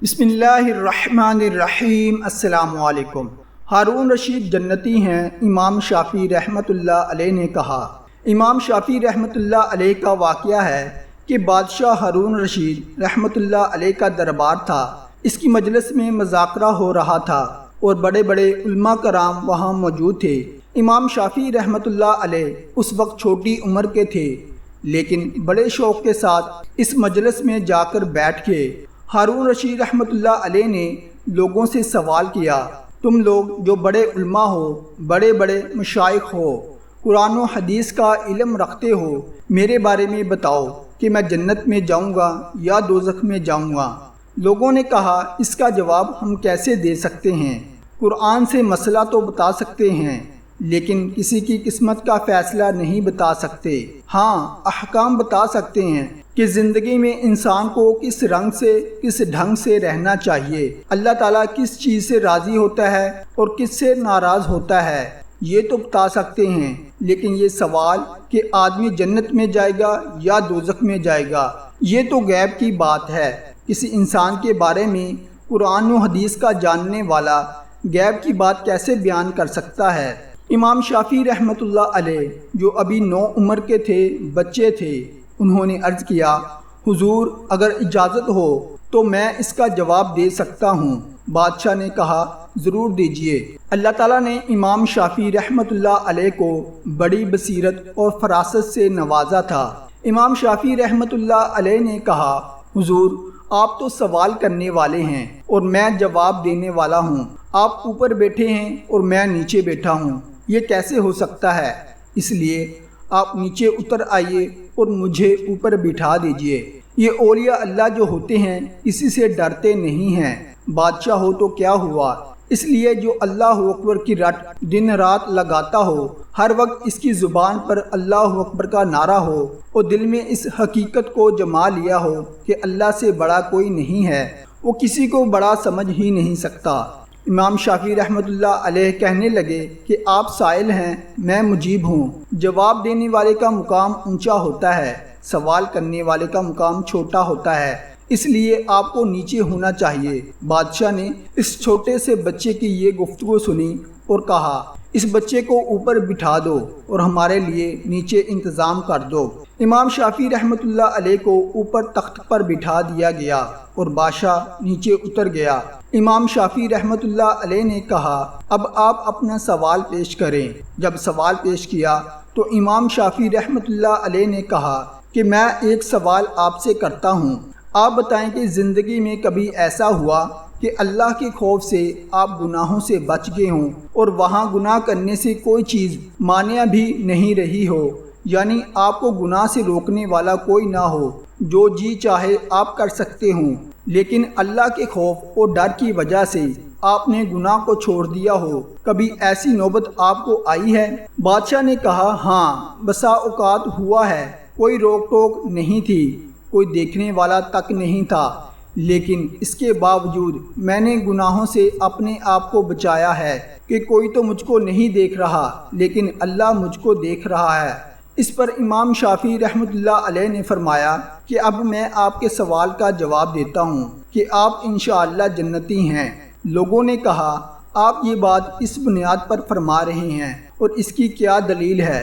بسم اللہ الرحمن الرحیم۔ السلام علیکم۔ ہارون رشید جنتی ہیں، امام شافعی رحمۃ اللہ علیہ نے کہا۔ امام شافعی رحمۃ اللہ علیہ کا واقعہ ہے کہ بادشاہ ہارون رشید رحمۃ اللہ علیہ کا دربار تھا۔ اس کی مجلس میں مذاکرہ ہو رہا تھا اور بڑے بڑے علماء کرام وہاں موجود تھے۔ امام شافعی رحمۃ اللہ علیہ اس وقت چھوٹی عمر کے تھے، لیکن بڑے شوق کے ساتھ اس مجلس میں جا کر بیٹھ کے ہارون رشید رحمۃ اللہ علیہ نے لوگوں سے سوال کیا، تم لوگ جو بڑے علماء ہو، بڑے بڑے مشائخ ہو، قرآن و حدیث کا علم رکھتے ہو، میرے بارے میں بتاؤ کہ میں جنت میں جاؤں گا یا دوزخ میں جاؤں گا۔ لوگوں نے کہا، اس کا جواب ہم کیسے دے سکتے ہیں؟ قرآن سے مسئلہ تو بتا سکتے ہیں، لیکن کسی کی قسمت کا فیصلہ نہیں بتا سکتے۔ ہاں، احکام بتا سکتے ہیں کہ زندگی میں انسان کو کس رنگ سے، کس ڈھنگ سے رہنا چاہیے، اللہ تعالیٰ کس چیز سے راضی ہوتا ہے اور کس سے ناراض ہوتا ہے، یہ تو بتا سکتے ہیں۔ لیکن یہ سوال کہ آدمی جنت میں جائے گا یا دوزخ میں جائے گا، یہ تو غیب کی بات ہے۔ کسی انسان کے بارے میں قرآن و حدیث کا جاننے والا غیب کی بات کیسے بیان کر سکتا ہے؟ امام شافعی رحمۃ اللہ علیہ جو ابھی 9 عمر کے تھے، بچے تھے، انہوں نے عرض کیا، حضور اگر اجازت ہو تو میں اس کا جواب دے سکتا ہوں۔ بادشاہ نے کہا، ضرور دیجئے۔ اللہ تعالیٰ نے امام شافعی رحمۃ اللہ علیہ کو بڑی بصیرت اور فراست سے نوازا تھا۔ امام شافعی رحمۃ اللہ علیہ نے کہا، حضور آپ تو سوال کرنے والے ہیں اور میں جواب دینے والا ہوں۔ آپ اوپر بیٹھے ہیں اور میں نیچے بیٹھا ہوں، یہ کیسے ہو سکتا ہے؟ اس لیے آپ نیچے اتر آئیے اور مجھے اوپر بٹھا دیجئے۔ یہ اولیاء اللہ جو ہوتے ہیں کسی سے ڈرتے نہیں ہیں، بادشاہ ہو تو کیا ہوا؟ اس لیے جو اللہ اکبر کی رٹ دن رات لگاتا ہو، ہر وقت اس کی زبان پر اللہ اکبر کا نعرہ ہو اور دل میں اس حقیقت کو جما لیا ہو کہ اللہ سے بڑا کوئی نہیں ہے، وہ کسی کو بڑا سمجھ ہی نہیں سکتا۔ امام شافعی رحمۃ اللہ علیہ کہنے لگے کہ آپ سائل ہیں، میں مجیب ہوں۔ جواب دینے والے کا مقام اونچا ہوتا ہے، سوال کرنے والے کا مقام چھوٹا ہوتا ہے، اس لیے آپ کو نیچے ہونا چاہیے۔ بادشاہ نے اس چھوٹے سے بچے کی یہ گفتگو سنی اور کہا، اس بچے کو اوپر بٹھا دو اور ہمارے لیے نیچے انتظام کر دو۔ امام شافعی رحمۃ اللہ علیہ کو اوپر تخت پر بٹھا دیا گیا اور بادشاہ نیچے اتر گیا۔ امام شافعی رحمۃ اللہ علیہ نے کہا، اب آپ اپنا سوال پیش کریں۔ جب سوال پیش کیا تو امام شافعی رحمۃ اللہ علیہ نے کہا کہ میں ایک سوال آپ سے کرتا ہوں، آپ بتائیں کہ زندگی میں کبھی ایسا ہوا کہ اللہ کے خوف سے آپ گناہوں سے بچ گئے ہوں اور وہاں گناہ کرنے سے کوئی چیز مانع بھی نہیں رہی ہو، یعنی آپ کو گناہ سے روکنے والا کوئی نہ ہو، جو جی چاہے آپ کر سکتے ہوں، لیکن اللہ کے خوف اور ڈر کی وجہ سے آپ نے گناہ کو چھوڑ دیا ہو، کبھی ایسی نوبت آپ کو آئی ہے؟ بادشاہ نے کہا، ہاں، بسا اوقات ہوا ہے، کوئی روک ٹوک نہیں تھی، کوئی دیکھنے والا تک نہیں تھا، لیکن اس کے باوجود میں نے گناہوں سے اپنے آپ کو بچایا ہے کہ کوئی تو مجھ کو نہیں دیکھ رہا، لیکن اللہ مجھ کو دیکھ رہا ہے۔ اس پر امام شافعی رحمۃ اللہ علیہ نے فرمایا کہ اب میں آپ کے سوال کا جواب دیتا ہوں کہ آپ انشاءاللہ جنتی ہیں۔ لوگوں نے کہا، آپ یہ بات اس بنیاد پر فرما رہے ہیں اور اس کی کیا دلیل ہے؟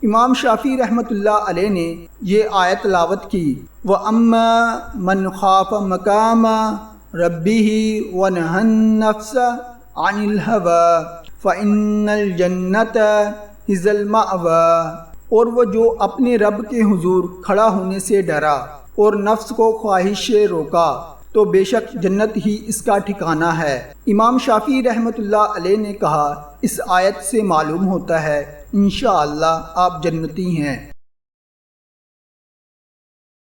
امام شافعی رحمۃ اللہ علیہ نے یہ آیت تلاوت کی، وَأَمَّا مَنْ خَافَ مَقَامَ رَبِّهِ وَنَهَى النَّفْسَ عَنِ الْهَوَىٰ فَإِنَّ الْجَنَّةَ هِيَ الْمَأْوَىٰ، اور وہ جو اپنے رب کے حضور کھڑا ہونے سے ڈرا اور نفس کو خواہش سے روکا تو بے شک جنت ہی اس کا ٹھکانہ ہے۔ امام شافعی رحمۃ اللہ علیہ نے کہا، اس آیت سے معلوم ہوتا ہے انشاءاللہ آپ جنتی ہیں۔